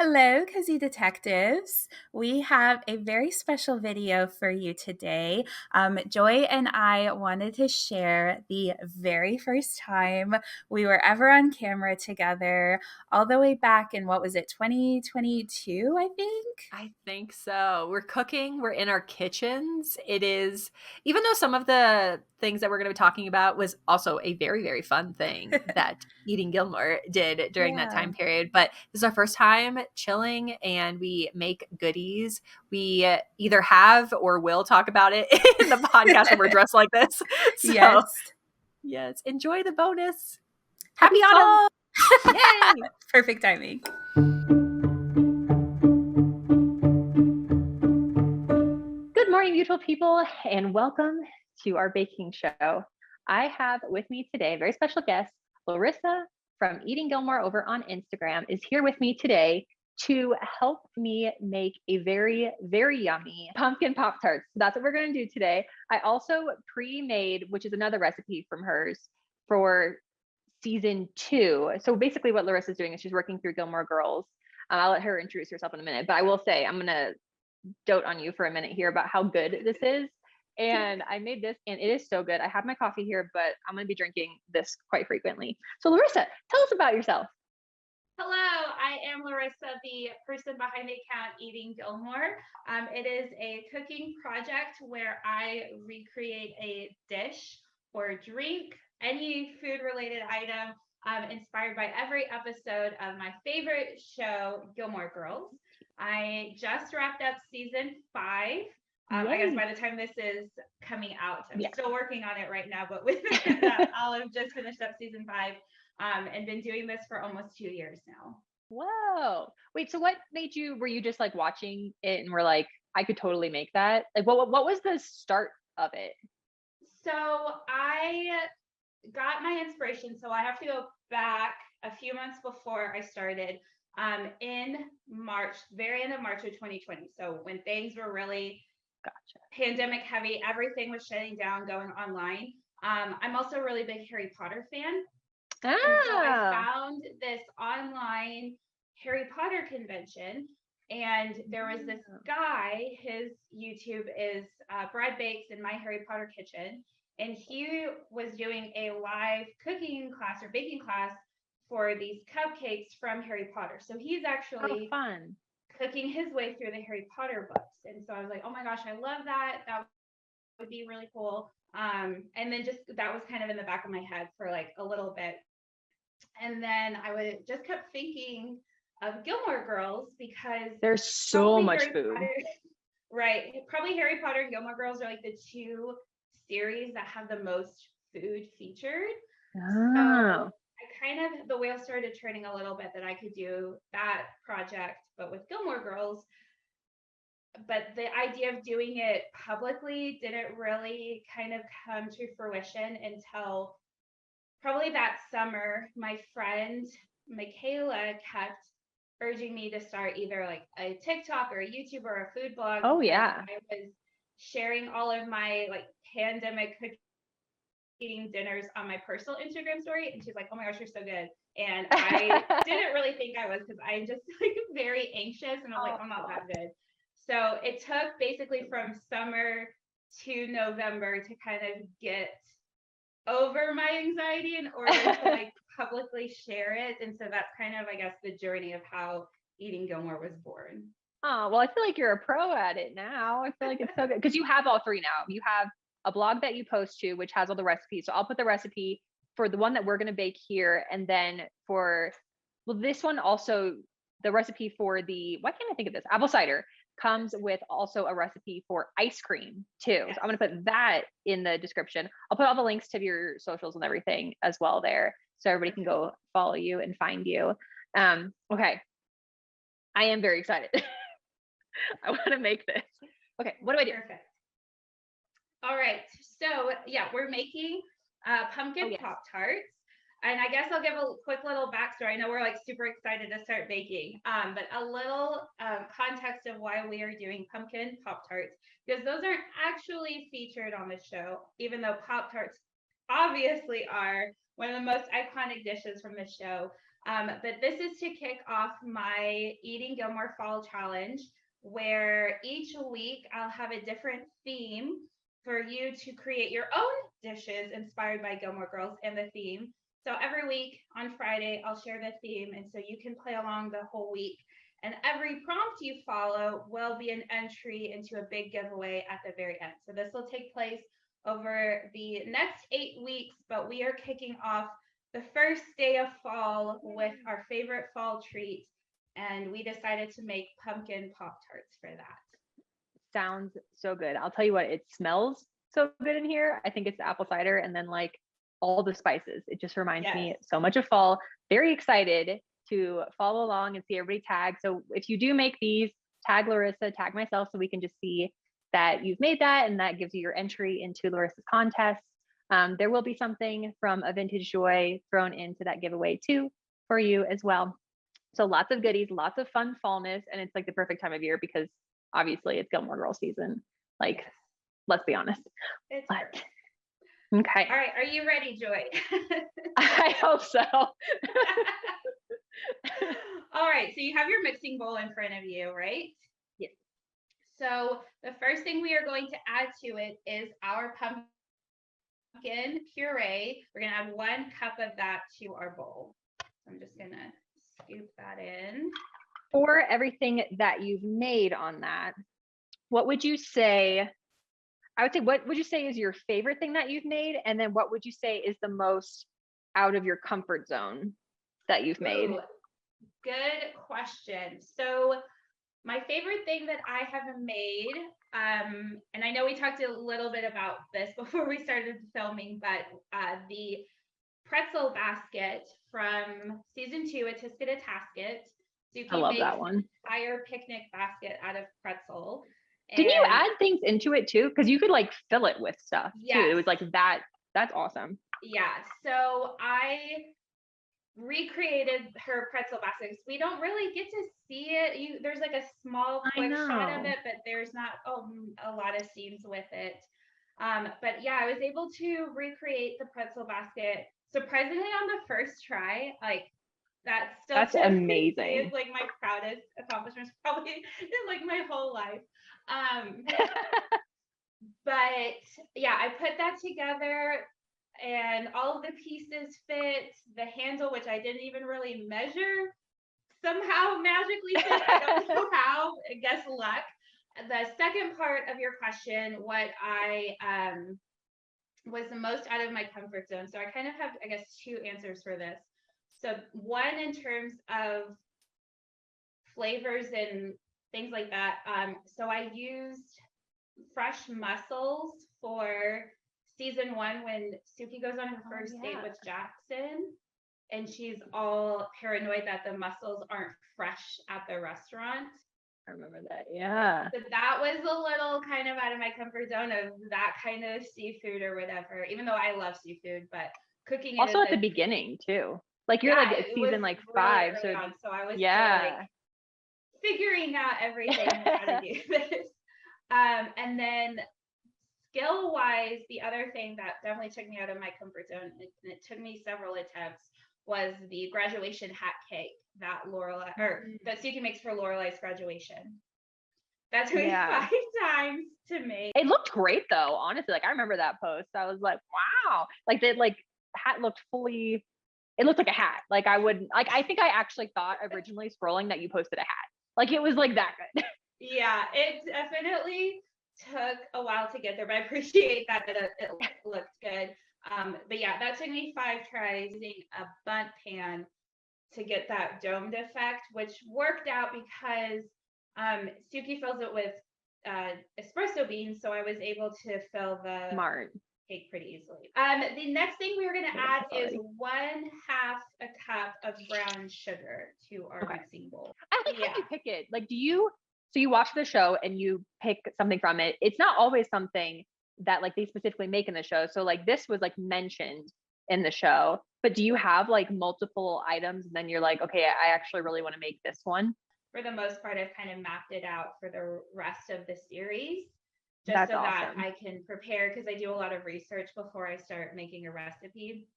Hello, Cozy Detectives. We have a very special video for you today. Joy and I wanted to share the very first time we were ever on camera together, all the way back in, what was it, 2022, I think? I think so. We're cooking. We're in our kitchens. It is, even though some of the things that we're going to be talking about was also a very, very fun thing that Eating Gilmore did during that Yeah. time period. But this is our first time chilling and we make goodies. We either have or will talk about it in the podcast when we're dressed like this. So, Yes. yes, enjoy the bonus. Happy Happy autumn. fall! Yay. Perfect timing. Good morning, beautiful people, and welcome to our baking show. I have with me today a very special guest, Larisa from Eating Gilmore over on Instagram, is here with me today to help me make a very, very yummy pumpkin Pop-Tarts. So that's what we're going to do today. I also pre-made, which is another recipe from hers for season 2. So basically what Larissa's doing is she's working through Gilmore Girls. I'll let her introduce herself in a minute, but I will say I'm going to dote on you for a minute here about how good this is. And I made this and it is so good. I have my coffee here, but I'm going to be drinking this quite frequently. So Larissa, tell us about yourself. Hello, I am Larissa, the person behind the account Eating Gilmore. It is a cooking project where I recreate a dish or drink, any food related item inspired by every episode of my favorite show, Gilmore Girls. I just wrapped up season 5. I guess by the time this is coming out, I'm still working on it right now, but with that, I'll have just finished up season 5. And been doing this for almost 2 years now. Whoa. Wait, so what made you, were you just like watching it and were like, I could totally make that? Like what was the start of it? So I got my inspiration. So I have to go back a few months before I started in March, very end of March of 2020. So when things were really pandemic heavy, everything was shutting down, going online. I'm also a really big Harry Potter fan. And so I found this online Harry Potter convention, and there was this guy, his YouTube is Brad Bakes in My Harry Potter Kitchen, and he was doing a live cooking class or baking class for these cupcakes from Harry Potter. So he's actually fun. cooking his way through the Harry Potter books. And so I was like, oh my gosh, I love that. That would be really cool. And then just that was kind of in the back of my head for like a little bit. And then I would just kept thinking of Gilmore Girls because there's so much Harry food. Potter, right? Probably Harry Potter and Gilmore Girls are like the 2 series that have the most food featured. So I kind of, the wheel started turning a little bit that I could do that project, but with Gilmore Girls. But the idea of doing it publicly didn't really kind of come to fruition until probably that summer. My friend Michaela kept urging me to start either like a TikTok or a YouTube or a food blog. Oh yeah. I was sharing all of my like pandemic cooking dinners on my personal Instagram story, and she's like, "Oh my gosh, you're so good." And I didn't really think I was because I'm just like very anxious, and I'm like, I'm not that good. So it took basically from summer to November to kind of get over my anxiety in order to like publicly share it. And so that's kind of, I guess, the journey of how Eating Gilmore was born. Oh, well, I feel like you're a pro at it now. I feel like it's so good because you have all 3 now. You have a blog that you post to, which has all the recipes. So I'll put the recipe for the one that we're going to bake here. And then for, well, this one also, the recipe for the, why can't I think of this? Apple cider comes with also a recipe for ice cream too. So I'm going to put that in the description. I'll put all the links to your socials and everything as well there. So everybody can go follow you and find you. Okay. I am very excited. I want to make this. Okay, what do I do? Perfect. All right. So yeah, we're making pumpkin Pop-Tarts. And I guess I'll give a quick little backstory. I know we're like super excited to start baking, but a little context of why we are doing pumpkin Pop-Tarts, because those aren't actually featured on the show, even though Pop-Tarts obviously are one of the most iconic dishes from the show. But this is to kick off my Eating Gilmore Fall Challenge, where each week I'll have a different theme for you to create your own dishes inspired by Gilmore Girls and the theme. So every week on Friday, I'll share the theme, and so you can play along the whole week. And every prompt you follow will be an entry into a big giveaway at the very end. So this will take place over the next 8 weeks, but we are kicking off the first day of fall with our favorite fall treat. And we decided to make pumpkin Pop-Tarts for that. Sounds so good. I'll tell you what, it smells so good in here. I think it's the apple cider and then like all the spices. It just reminds me so much of fall. Very excited to follow along and see everybody tag. So if you do make these, tag Larisa, tag myself, so we can just see that you've made that, and that gives you your entry into Larissa's contest. There will be something from a Vintage Joy thrown into that giveaway too for you as well. So lots of goodies, lots of fun fallness, and it's like the perfect time of year because obviously it's Gilmore Girls season. Like, let's be honest. It's but, okay. All right, are you ready, Joy? I hope so. All right, so you have your mixing bowl in front of you, right? Yes. So the first thing we are going to add to it is our pumpkin puree. We're gonna add 1 cup of that to our bowl. So I'm just gonna scoop that in. For everything that you've made on that, what would you say? I would say, what would you say is your favorite thing that you've made? And then what would you say is the most out of your comfort zone that you've made? Ooh, good question. So my favorite thing that I have made, and I know we talked a little bit about this before we started filming, but the pretzel basket from season 2, A Tisket a Tasket. Suki I love makes that one. an entire picnic basket out of pretzel. Didn't you add things into it too? Because you could like fill it with stuff too. It was like that. That's awesome. Yeah. So I recreated her pretzel basket. We don't really get to see it. There's like a small quick shot of it, but there's not a lot of scenes with it. But yeah, I was able to recreate the pretzel basket surprisingly on the first try. Like that's amazing. It's like my proudest accomplishments probably in like my whole life. But yeah, I put that together and all of the pieces fit. The handle, which I didn't even really measure, somehow magically fit. I don't know how. I guess luck. The second part of your question, what I was the most out of my comfort zone. So I kind of have, I guess, 2 answers for this. So one in terms of flavors and things like that. So I used fresh mussels for season 1 when Suki goes on her first date with Jackson, and she's all paranoid that the mussels aren't fresh at the restaurant. I remember that. Yeah. So that was a little kind of out of my comfort zone of that kind of seafood or whatever, even though I love seafood, but cooking it also at the beginning too. Like you're like at season like 5. So I was still like figuring out everything how to do this. And then skill-wise, the other thing that definitely took me out of my comfort zone, and it took me several attempts, was the graduation hat cake that that Suki makes for Lorelai's graduation. That took me 5 times to make. It looked great though, honestly. Like I remember that post. I was like, wow. Like the hat looked fully. It looked like a hat. Like I think I actually thought originally scrolling that you posted a hat. Like it was like that good. Yeah, it definitely took a while to get there, but I appreciate that it looked good. But yeah, that took me 5 tries using a bundt pan to get that domed effect, which worked out because Suki fills it with espresso beans, so I was able to fill the cake pretty easily. The next thing we were going to add is 1/2 a cup of brown sugar to our mixing bowl. I think how you pick it. Like, so you watch the show and you pick something from it. It's not always something that like they specifically make in the show. So like this was like mentioned in the show, but do you have like multiple items and then you're like, okay, I actually really want to make this one? For the most part, I've kind of mapped it out for the rest of the series, just so that I can prepare, because I do a lot of research before I start making a recipe.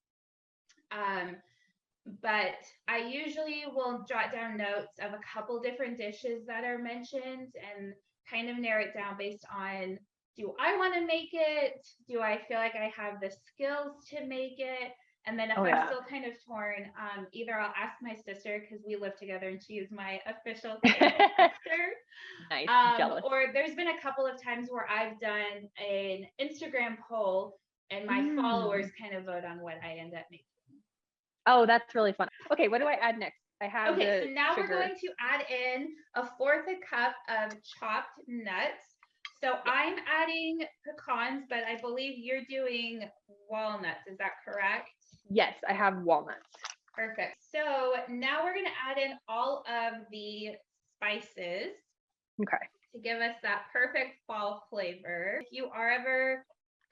but I usually will jot down notes of a couple different dishes that are mentioned and kind of narrow it down based on, do I want to make it? Do I feel like I have the skills to make it? And then if Oh I'm yeah. still kind of torn, either I'll ask my sister because we live together and she is my official cooking sister. Nice. Jealous. Or there's been a couple of times where I've done an Instagram poll and my followers kind of vote on what I end up making. Oh, that's really fun. Okay, what do I add next? I have Okay, the so now sugar. we're going to add in a fourth a cup of chopped nuts. So I'm adding pecans, but I believe you're doing walnuts. Is that correct? Yes, I have walnuts. Perfect. So now we're going to add in all of the spices Okay. to give us that perfect fall flavor. If you are ever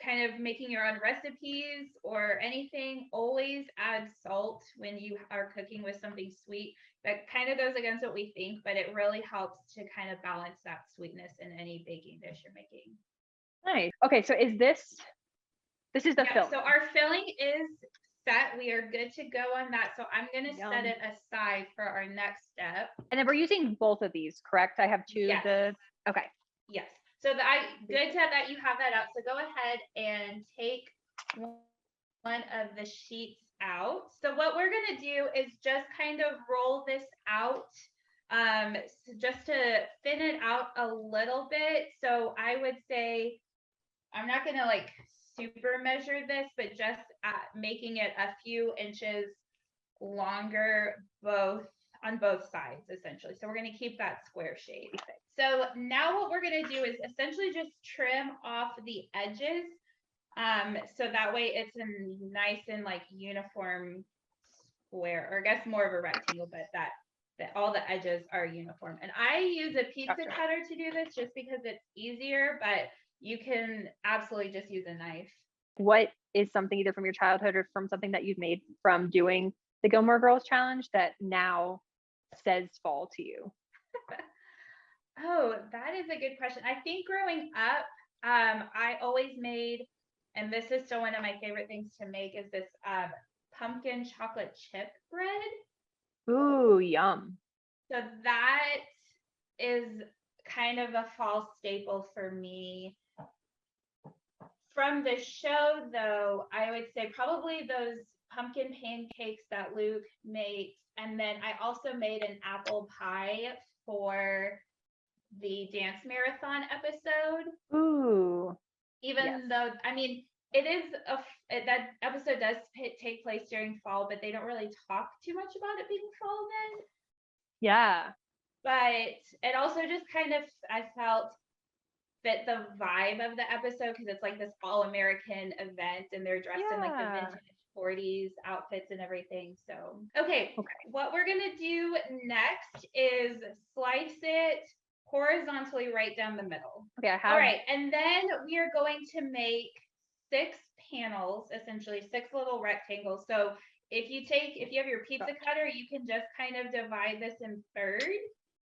kind of making your own recipes or anything, always add salt when you are cooking with something sweet. That kind of goes against what we think, but it really helps to kind of balance that sweetness in any baking dish you're making. Nice. Okay, so this is the filling. So our filling is set. We are good to go on that. So I'm going to set it aside for our next step. And then we're using both of these, correct? I have two. Yes. Okay. Yes. So good that you have that out. So go ahead and take one of the sheets out. So what we're going to do is just kind of roll this out, so just to thin it out a little bit. So I would say, I'm not going to like super measure this, but just making it a few inches longer on both sides, essentially. So we're going to keep that square shape. So now what we're going to do is essentially just trim off the edges. So that way it's a nice and like uniform square, or I guess more of a rectangle, but that all the edges are uniform. And I use a pizza cutter to do this just because it's easier, but you can absolutely just use a knife. What is something either from your childhood or from something that you've made from doing the Gilmore Girls challenge that now says fall to you? Oh, that is a good question. I think growing up, I always made, and this is still one of my favorite things to make, is this pumpkin chocolate chip bread. Ooh, yum. So that is kind of a fall staple for me. From the show, though, I would say probably those pumpkin pancakes that Luke makes. And then I also made an apple pie for the dance marathon episode. Ooh. Even though, I mean, it is that episode does take place during fall, but they don't really talk too much about it being fall then. Yeah. But it also just kind of, I felt, fit the vibe of the episode because it's like this all-American event and they're dressed in like the vintage 40s outfits and everything. So, okay. What we're going to do next is slice it horizontally right down the middle. Okay, I have. All right, and then we are going to make 6 panels, essentially 6 little rectangles. So if you have your pizza cutter, you can just kind of divide this in thirds.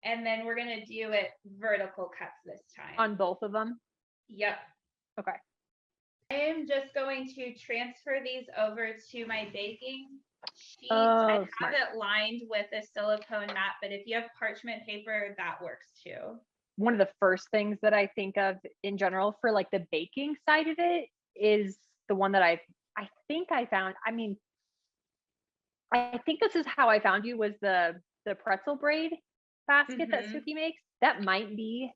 And then we're going to do it vertical cuts this time. On both of them? Yep. Okay. I am just going to transfer these over to my baking sheet. I have it lined with a silicone mat, but if you have parchment paper, that works too. One of the first things that I think of in general for like the baking side of it is the one that I think I found. I mean, I think this is how I found you, was the pretzel braid basket that Suki makes. That might be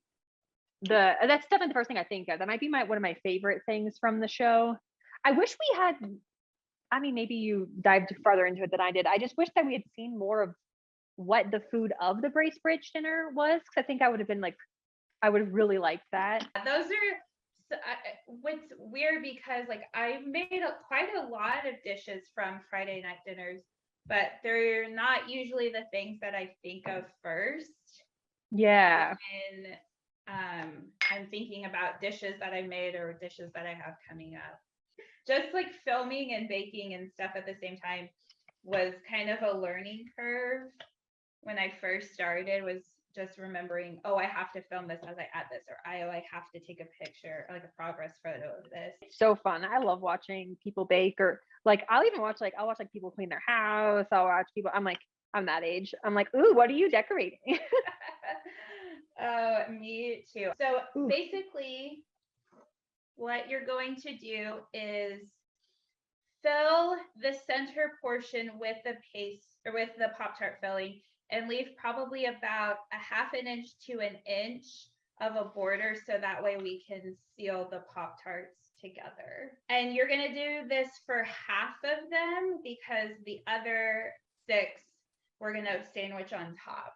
that's definitely the first thing I think of. That might be one of my favorite things from the show. I wish we had, I mean, maybe you dived farther into it than I did. I just wish that we had seen more of what the food of the Bracebridge dinner was, because I think I would have really liked that. Those are, what's weird because like I made quite a lot of dishes from Friday night dinners, but they're not usually the things that I think of first. Yeah. When I'm thinking about dishes that I made or dishes that I have coming up. Just like filming and baking and stuff at the same time was kind of a learning curve when I first started, was just remembering, oh, I have to film this as I add this, or I have to take a picture, like a progress photo of this. It's so fun. I love watching people bake, or like I'll even watch I'll watch like people clean their house. I'll watch people. I'm that age. I'm like, ooh, what are you decorating? Oh, me too. So Ooh. basically, what you're going to do is fill the center portion with the paste or with the Pop-Tart filling, and leave probably about a half an inch to an inch of a border so that way we can seal the Pop-Tarts together. And you're going to do this for half of them because the other 6 we're going to sandwich on top.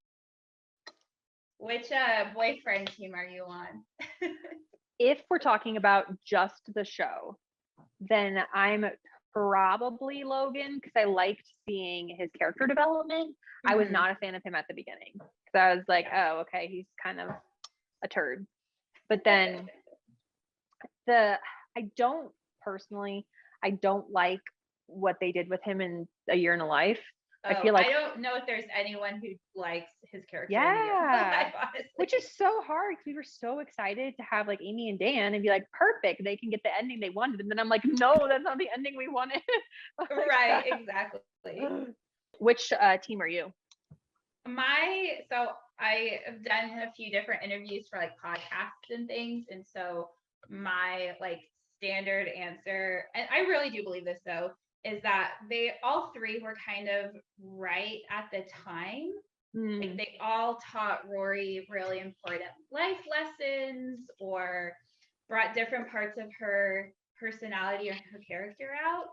Which boyfriend team are you on? If we're talking about just the show, then I'm probably Logan, because I liked seeing his character development. I was not a fan of him at the beginning, because I was like, oh, okay, he's kind of a turd. But then I don't like what they did with him in A Year in a Life. Oh, I feel like I don't know if there's anyone who likes his character. Yeah, honestly. which is so hard because we were so excited to have like Amy and Dan and be like, perfect, they can get the ending they wanted. And then I'm like, no, that's not the ending we wanted. Right, exactly. Which team are you? So I have done a few different interviews for like podcasts and things. And so my like standard answer, and I really do believe this though, is that they all 3 were kind of right at the time. Like they all taught Rory really important life lessons or brought different parts of her personality or her character out.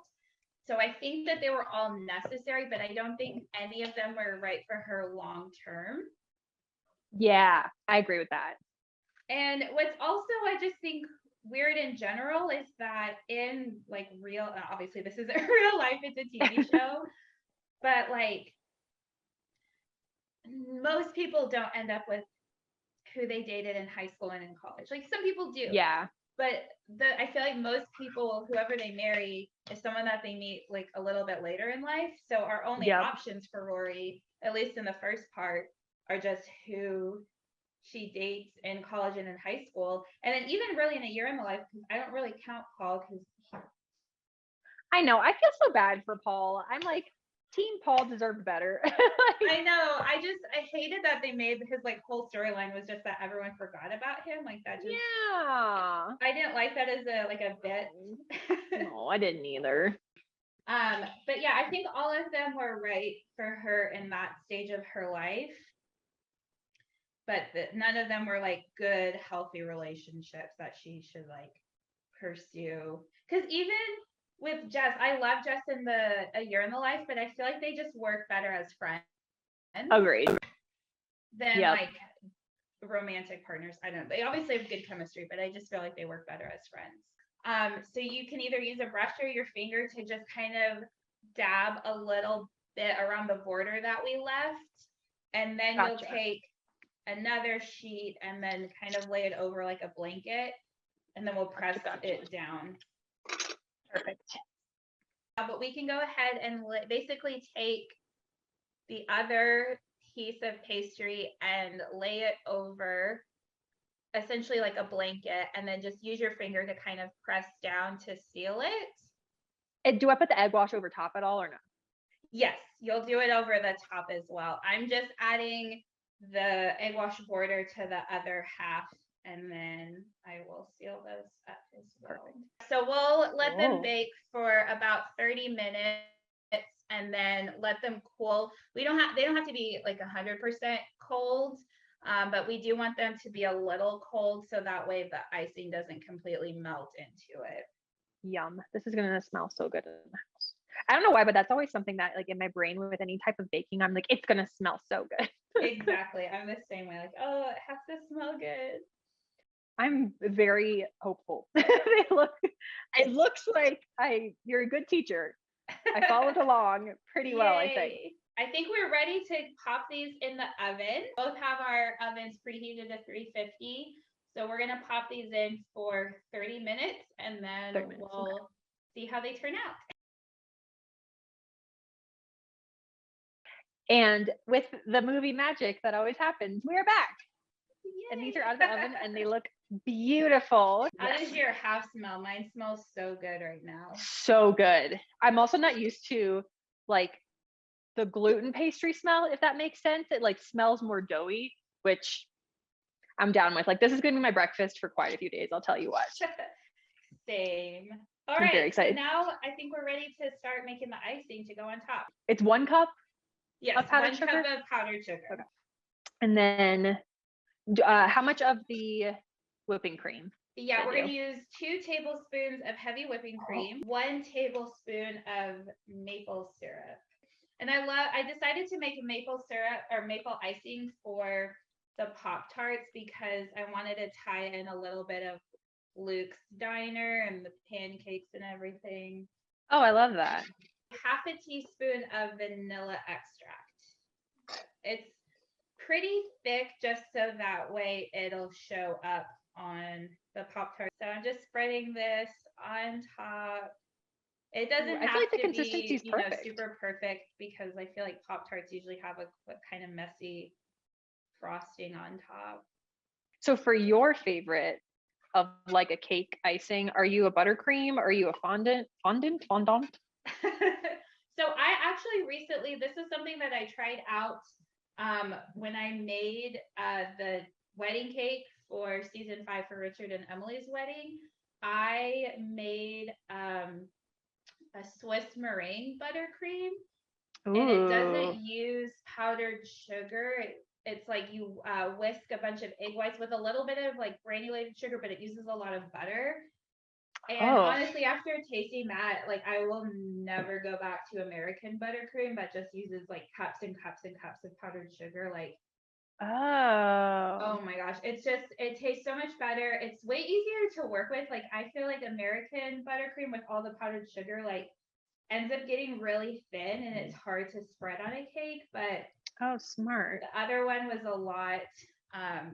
So I think that they were all necessary, but I don't think any of them were right for her long term. Yeah, I agree with that. And what's also, I just think weird in general is that in like real, obviously this isn't real life, it's a TV show, but like most people don't end up with who they dated in high school and in college. Like some people do. Yeah. But I feel like most people, whoever they marry, is someone that they meet like a little bit later in life. So our only options for Rory, at least in the first part, are just who she dates in college and in high school. And then even really in A Year in the Life, because I don't really count Paul because I know. I feel so bad for Paul. I'm like, Team Paul deserved better. I know. I hated that they made his like whole storyline was just that everyone forgot about him. Like that just I didn't like that as a bit. No, I didn't either. But yeah, I think all of them were right for her in that stage of her life. But none of them were like good, healthy relationships that she should like pursue. Because even with Jess, I love Jess in A Year in the Life, but I feel like they just work better as friends. Agreed. Than like romantic partners. I don't know. They obviously have good chemistry, but I just feel like they work better as friends. So you can either use a brush or your finger to just kind of dab a little bit around the border that we left. And then you'll take another sheet and then kind of lay it over like a blanket. And then we'll press it down. Perfect. But we can go ahead and basically take the other piece of pastry and lay it over essentially like a blanket, and then just use your finger to kind of press down to seal it. And do I put the egg wash over top at all or no? Yes, you'll do it over the top as well. I'm just adding the egg wash border to the other half, and then I will seal those up as well. Perfect. So we'll let them bake for about 30 minutes and then let them cool. They don't have to be like 100% cold, but we do want them to be a little cold so that way the icing doesn't completely melt into it. Yum. This is gonna smell so good in the house. I don't know why, but that's always something that like in my brain with any type of baking, I'm like, it's gonna smell so good. Exactly. I'm the same way. Like, oh, it has to smell good. I'm very hopeful. It looks like you're a good teacher. I followed along pretty well, I think. I think we're ready to pop these in the oven. Both have our ovens preheated to 350. So we're gonna pop these in for 30 minutes and then we'll see how they turn out. And with the movie magic that always happens, we're back. And these are out of the oven and they look beautiful. How Yes. does your house smell? Mine smells so good right now. So good. I'm also not used to like the gluten pastry smell, if that makes sense. It like smells more doughy, which I'm down with. Like this is going to be my breakfast for quite a few days, I'll tell you what. Same. All I'm right, very excited. so now I think we're ready to start making the icing to go on top. It's 1 cup Yes, of powdered 1 sugar. cup of powdered sugar. Okay. And then how much of the whipping cream? Yeah, we're going to use 2 tablespoons of heavy whipping cream, 1 tablespoon of maple syrup. And I decided to make a maple syrup or maple icing for the Poptarts because I wanted to tie in a little bit of Luke's Diner and the pancakes and everything. Oh, I love that. Half a teaspoon of vanilla extract. It's pretty thick just so that way it'll show up on the Pop-Tart. So I'm just spreading this on top. It doesn't I have feel like the to consistency be, is perfect. super perfect because I feel like Pop-Tarts usually have a kind of messy frosting on top. So for your favorite of like a cake icing, are you a buttercream? Are you a fondant? So I actually recently, this is something that I tried out when I made the wedding cake for season 5 for Richard and Emily's wedding. I made a Swiss meringue buttercream, and it doesn't use powdered sugar. It's like you whisk a bunch of egg whites with a little bit of like granulated sugar, but it uses a lot of butter. And honestly, after tasting that, like I will never go back to American buttercream that just uses like cups and cups and cups of powdered sugar. Like, oh my gosh, it tastes so much better. It's way easier to work with. Like I feel like American buttercream with all the powdered sugar, like ends up getting really thin and it's hard to spread on a cake. But smart. the other one was a lot, I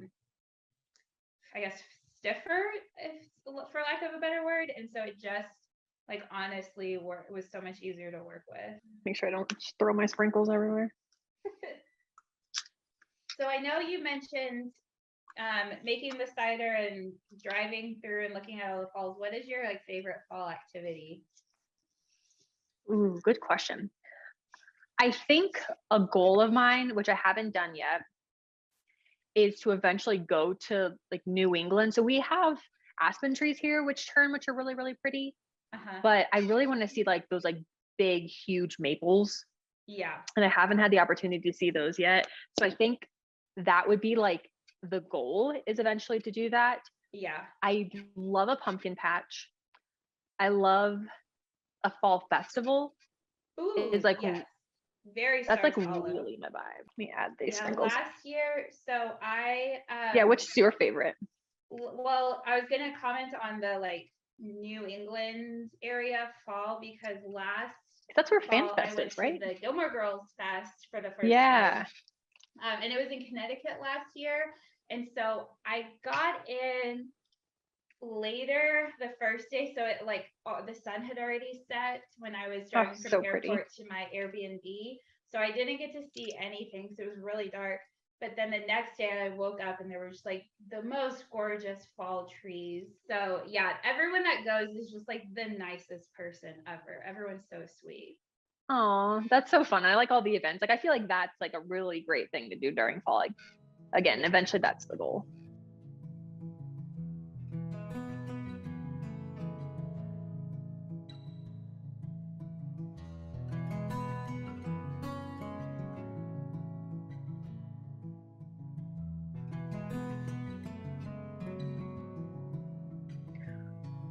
guess, stiffer, if for lack of a better word, and so it just like honestly was so much easier to work with. Make sure I don't throw my sprinkles everywhere. So I know you mentioned making the cider and driving through and looking at all the falls. What is your like favorite fall activity? Ooh, good question. I think a goal of mine, which I haven't done yet, is to eventually go to like New England. So we have aspen trees here, which are really, really pretty. But I really want to see like those like big, huge maples. Yeah. And I haven't had the opportunity to see those yet. So I think that would be like the goal, is eventually to do that. Yeah. I love a pumpkin patch. I love a fall festival. Ooh, is like yes. Very that's like follow. really my vibe. Let me add these sprinkles. Last year, so I which is your favorite? Well, I was gonna comment on the like New England area fall because that's where fall, FanFest I went is, right? to the Gilmore Girls Fest for the first time. And it was in Connecticut last year. And so I got in later the first day. So it like the sun had already set when I was driving from airport to my Airbnb. So I didn't get to see anything because it was really dark. But then the next day I woke up and there were just like the most gorgeous fall trees. So yeah, everyone that goes is just like the nicest person ever. Everyone's so sweet. Oh, that's so fun. I like all the events. Like I feel like that's like a really great thing to do during fall. Like again, eventually that's the goal.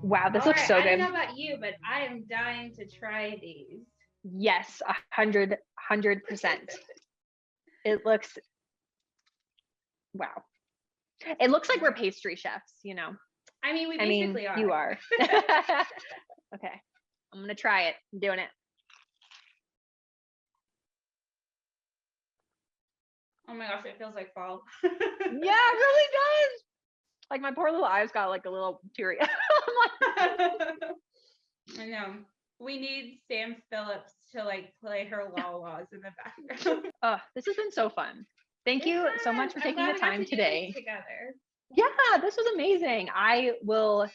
Wow, this looks so good. I don't know about you, but I am dying to try these. Yes, 100%. It looks, wow. It looks like we're pastry chefs, you know. I mean, we basically are. You are. Okay, I'm gonna try it. I'm doing it. Oh my gosh, it feels like fall. Yeah, it really does. Like my poor little eyes got like a little teary. I know. we need Sam Phillips to like play her laws in the background. Oh, this has been so fun. Thank you so much for I'm taking glad the we got time to do today. this together. Yeah, this was amazing. I will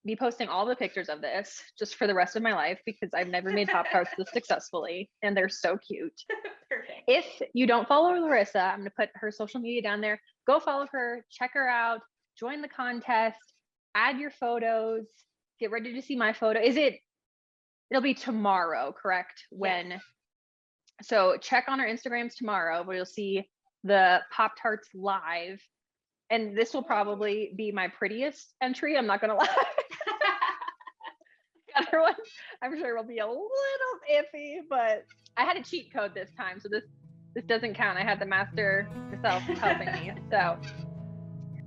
be posting all the pictures of this just for the rest of my life because I've never made Pop-Tarts this successfully and they're so cute. Perfect. If you don't follow Larisa, I'm going to put her social media down there. Go follow her, check her out, join the contest, add your photos, get ready to see my photo. It'll be tomorrow, correct? Yes. So check on our Instagrams tomorrow where you'll see the Pop-Tarts live. And this will probably be my prettiest entry. I'm not going to lie. The other one, I'm sure will be a little iffy, but I had a cheat code this time. So this doesn't count. I had the master herself helping me. So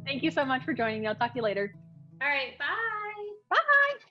thank you so much for joining me. I'll talk to you later. All right. Bye. Bye.